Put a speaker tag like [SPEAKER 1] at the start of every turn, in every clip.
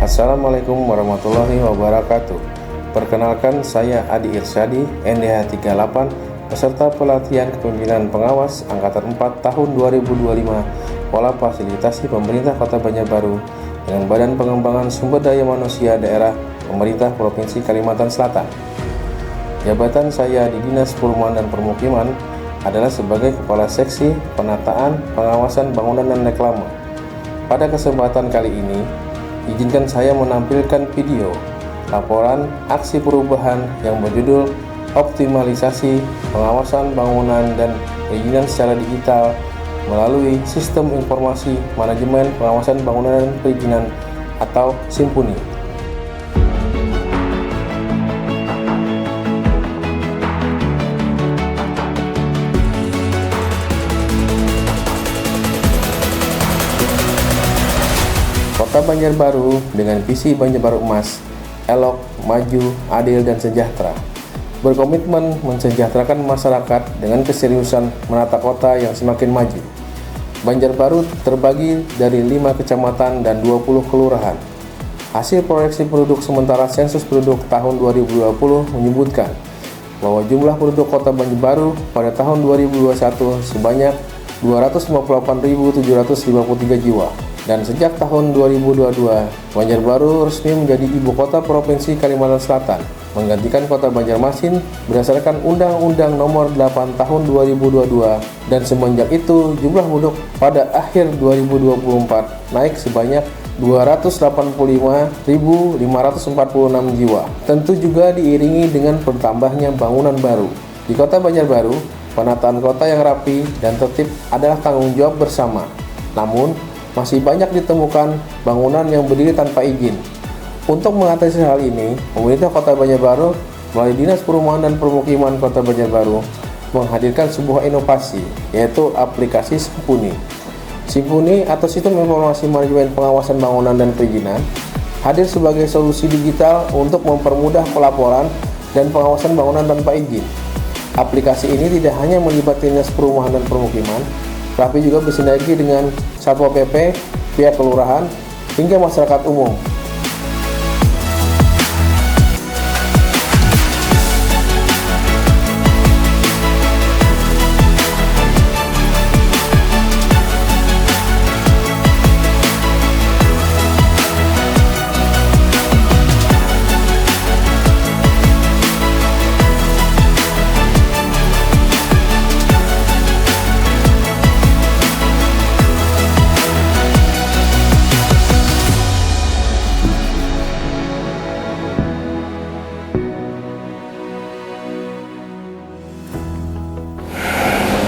[SPEAKER 1] Assalamualaikum warahmatullahi wabarakatuh. Perkenalkan, saya Adi Irsyadi, NDH 38, peserta pelatihan kepemimpinan pengawas Angkatan 4 tahun 2025, Pola Fasilitasi Pemerintah Kota Banjarbaru dengan Badan Pengembangan Sumber Daya Manusia Daerah Pemerintah Provinsi Kalimantan Selatan. Jabatan saya di Dinas Perumahan dan Permukiman adalah sebagai Kepala Seksi Penataan, Pengawasan Bangunan dan Reklame. Pada kesempatan kali ini, izinkan saya menampilkan video laporan aksi perubahan yang berjudul Optimalisasi Pengawasan Bangunan dan Perizinan secara digital melalui Sistem Informasi Manajemen Pengawasan Bangunan dan Perizinan atau SIMPUNI. Kota Banjarbaru dengan visi Banjarbaru Emas, elok, maju, adil, dan sejahtera, berkomitmen mensejahterakan masyarakat dengan keseriusan menata kota yang semakin maju. Banjarbaru terbagi dari 5 kecamatan dan 20 kelurahan. Hasil proyeksi penduduk sementara sensus penduduk tahun 2020 menyebutkan bahwa jumlah penduduk kota Banjarbaru pada tahun 2021 sebanyak 258.753 jiwa. Dan sejak tahun 2022, Banjarbaru resmi menjadi ibu kota Provinsi Kalimantan Selatan, menggantikan kota Banjarmasin berdasarkan Undang-Undang Nomor 8 Tahun 2022, dan semenjak itu jumlah penduduk pada akhir 2024 naik sebanyak 285.546 jiwa. Tentu juga diiringi dengan bertambahnya bangunan baru. Di kota Banjarbaru, penataan kota yang rapi dan tertib adalah tanggung jawab bersama. Namun, masih banyak ditemukan bangunan yang berdiri tanpa izin. Untuk mengatasi hal ini, pemerintah Kota Banjarbaru melalui Dinas Perumahan dan Permukiman Kota Banjarbaru menghadirkan sebuah inovasi, yaitu aplikasi SIMPUNI. SIMPUNI atau Sistem Informasi Manajemen Pengawasan Bangunan dan Perizinan hadir sebagai solusi digital untuk mempermudah pelaporan dan pengawasan bangunan tanpa izin. Aplikasi ini tidak hanya melibatkan Dinas Perumahan dan Permukiman, tapi juga bersinergi dengan Satpol PP, pihak kelurahan, hingga masyarakat umum.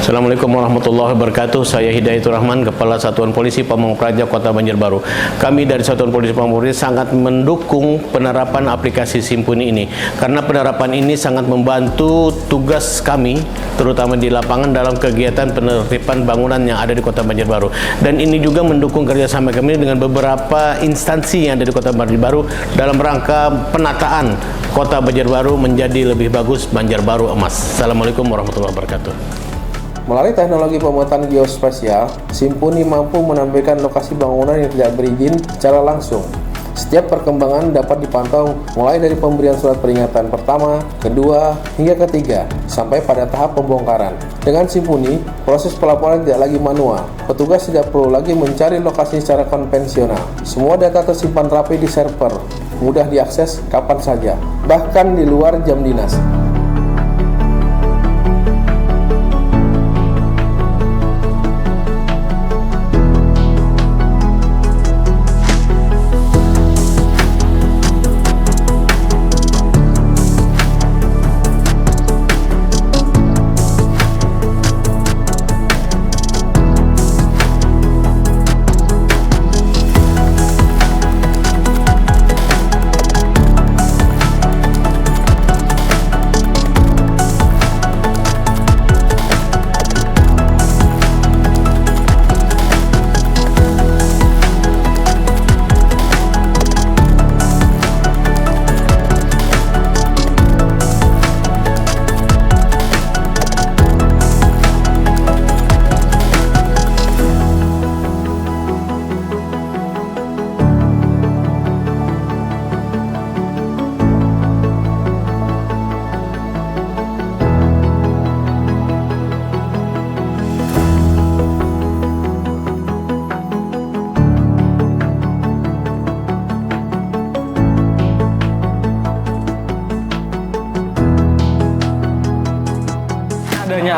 [SPEAKER 2] Assalamualaikum warahmatullahi wabarakatuh. Saya Hidayatur Rahman, Kepala Satuan Polisi Pamong Praja Kota Banjarbaru. Kami dari Satuan Polisi Pamong Praja sangat mendukung penerapan aplikasi SIMPUNI ini, karena penerapan ini sangat membantu tugas kami, terutama di lapangan dalam kegiatan penertiban bangunan yang ada di Kota Banjarbaru. Dan ini juga mendukung kerjasama kami dengan beberapa instansi yang ada di Kota Banjarbaru dalam rangka penataan Kota Banjarbaru menjadi lebih bagus, Banjarbaru Emas. Assalamualaikum warahmatullahi wabarakatuh.
[SPEAKER 1] Melalui teknologi pemetaan geospasial, SIMPUNI mampu menampilkan lokasi bangunan yang tidak berizin secara langsung. Setiap perkembangan dapat dipantau mulai dari pemberian surat peringatan pertama, kedua, hingga ketiga, sampai pada tahap pembongkaran. Dengan SIMPUNI, proses pelaporan tidak lagi manual. Petugas tidak perlu lagi mencari lokasi secara konvensional. Semua data tersimpan rapi di server, mudah diakses kapan saja, bahkan di luar jam dinas.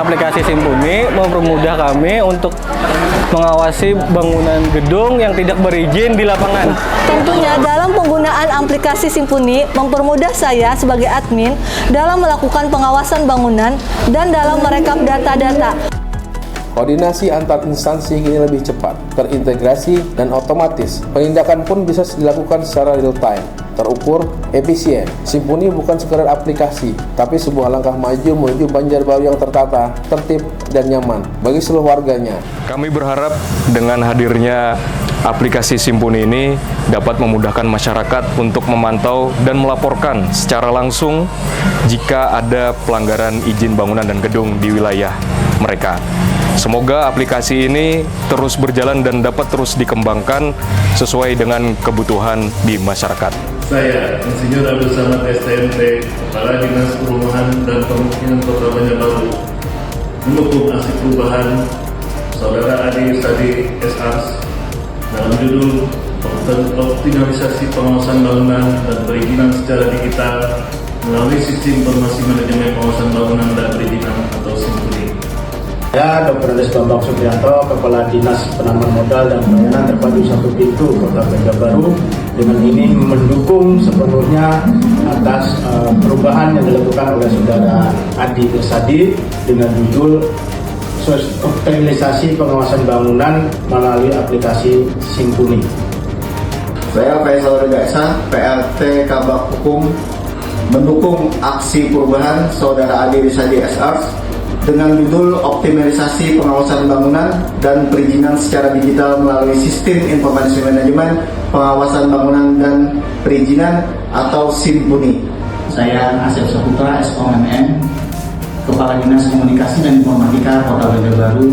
[SPEAKER 3] adanya aplikasi Simpuni mempermudah kami untuk mengawasi bangunan gedung yang tidak berizin di lapangan.
[SPEAKER 4] Tentunya dalam penggunaan aplikasi Simpuni mempermudah saya sebagai admin dalam melakukan pengawasan bangunan dan dalam merekam data-data.
[SPEAKER 1] Koordinasi antar instansi kini lebih cepat, terintegrasi, dan otomatis. Penindakan pun bisa dilakukan secara real-time, terukur, efisien. Simpuni bukan sekedar aplikasi, tapi sebuah langkah maju menuju Banjarbaru yang tertata, tertib, dan nyaman bagi seluruh warganya.
[SPEAKER 5] Kami berharap dengan hadirnya aplikasi Simpuni ini dapat memudahkan masyarakat untuk memantau dan melaporkan secara langsung jika ada pelanggaran izin bangunan dan gedung di wilayah mereka. Semoga aplikasi ini terus berjalan dan dapat terus dikembangkan sesuai dengan kebutuhan di masyarakat.
[SPEAKER 6] Saya, Insinyur Abdul Samad STMT, Kepala Dinas Perumahan dan Pemukiman Kota Banjarbaru, mendukung aksi perubahan Saudara Adi Irsadi SARS dalam judul optimalisasi pengawasan bangunan dan perizinan secara digital melalui sistem informasi manajemen pengawasan bangunan dan perizinan atau Simpuni.
[SPEAKER 7] Saya Dr. Andes Bambang Supriyanto, Kepala Dinas Penanaman Modal dan Pelayanan Terpadu Satu Pintu Kota Banjarbaru, dengan ini mendukung sepenuhnya atas perubahan yang dilakukan oleh Saudara Adi Irsadi dengan judul optimalisasi pengawasan bangunan melalui aplikasi Simpuni.
[SPEAKER 8] Saya Faisal Reza Ehsan, PLT Kabak Hukum, mendukung aksi perubahan Saudara Adi Irsadi SARS dengan judul optimalisasi pengawasan bangunan dan perizinan secara digital melalui sistem informasi manajemen pengawasan bangunan dan perizinan atau Simpuni.
[SPEAKER 9] Saya Asep Saputra, SOMM, Kepala Dinas Komunikasi dan Informatika Kota Banjarbaru,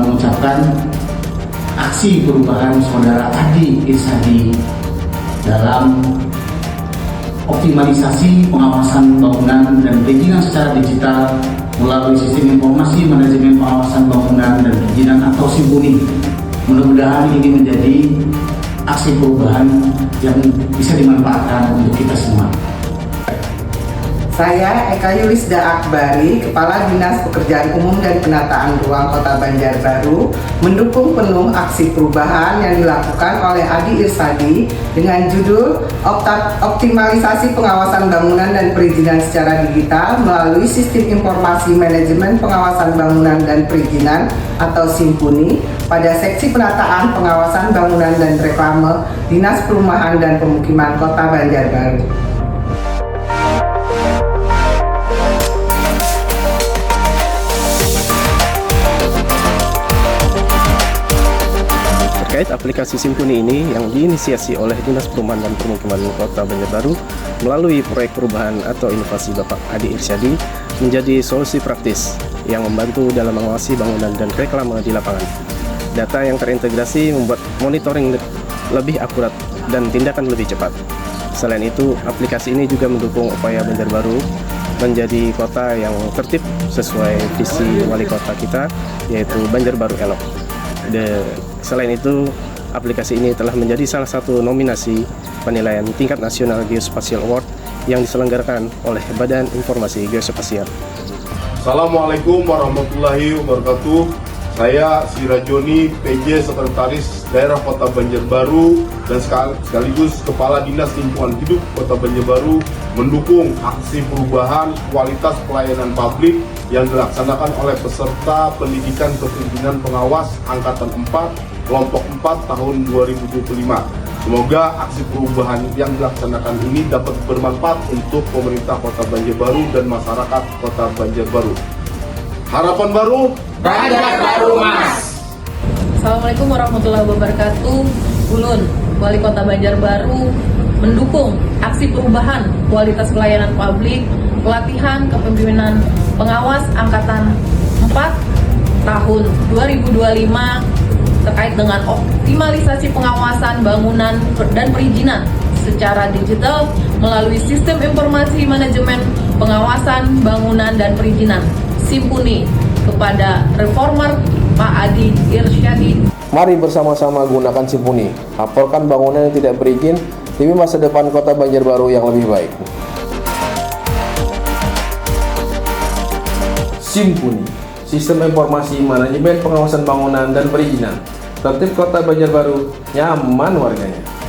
[SPEAKER 9] mengucapkan aksi perubahan Saudara Adi Irsadi dalam optimalisasi pengawasan bangunan dan perizinan secara digital melalui sistem informasi manajemen pengawasan bangunan dan perizinan atau Simpuni. Mudah-mudahan ini menjadi aksi perubahan yang bisa dimanfaatkan untuk kita semua.
[SPEAKER 10] Saya Eka Yulisda Akbari, Kepala Dinas Pekerjaan Umum dan Penataan Ruang Kota Banjarbaru, mendukung penuh aksi perubahan yang dilakukan oleh Adi Irsadi dengan judul optimalisasi pengawasan bangunan dan perizinan secara digital melalui sistem informasi manajemen pengawasan bangunan dan perizinan atau Simpuni pada seksi penataan pengawasan bangunan dan reklame Dinas Perumahan dan Pemukiman Kota Banjarbaru.
[SPEAKER 1] Terkait aplikasi Simpuni ini yang diinisiasi oleh Dinas Perumahan dan Permukiman Kota Banjarbaru melalui proyek perubahan atau inovasi Bapak Adi Irsadi menjadi solusi praktis yang membantu dalam mengawasi bangunan dan reklame di lapangan. Data yang terintegrasi membuat monitoring lebih akurat dan tindakan lebih cepat. Selain itu, aplikasi ini juga mendukung upaya Banjarbaru menjadi kota yang tertib sesuai visi wali kota kita, yaitu Banjarbaru Elok. Selain itu, aplikasi ini telah menjadi salah satu nominasi penilaian tingkat nasional Geospatial Award yang diselenggarakan oleh Badan Informasi Geospasial.
[SPEAKER 11] Assalamualaikum warahmatullahi wabarakatuh. Saya Sirajoni, PJ Sekretaris Daerah Kota Banjarbaru dan sekaligus Kepala Dinas Lingkungan Hidup Kota Banjarbaru, mendukung aksi perubahan kualitas pelayanan publik yang dilaksanakan oleh peserta pendidikan kepemimpinan pengawas Angkatan 4 Kelompok 4 tahun 2025. Semoga aksi perubahan yang dilaksanakan ini dapat bermanfaat untuk pemerintah Kota Banjarbaru dan masyarakat Kota Banjarbaru. Harapan baru, Banjarbaru Mas.
[SPEAKER 12] Assalamualaikum warahmatullahi wabarakatuh. Ulun, Wali Kota Banjarbaru, mendukung aksi perubahan kualitas pelayanan publik, pelatihan kepemimpinan pengawas Angkatan 4 tahun 2025 terkait dengan optimalisasi pengawasan bangunan dan perizinan secara digital melalui sistem informasi manajemen pengawasan bangunan dan perizinan Simpuni kepada reformer Pak Adi Irsadi.
[SPEAKER 1] Mari bersama-sama gunakan Simpuni, laporkan bangunan yang tidak berizin demi masa depan Kota Banjarbaru yang lebih baik. Simpuni, Sistem Informasi Manajemen Pengawasan Bangunan dan Perizinan. Tertib Kota Banjarbaru, nyaman warganya.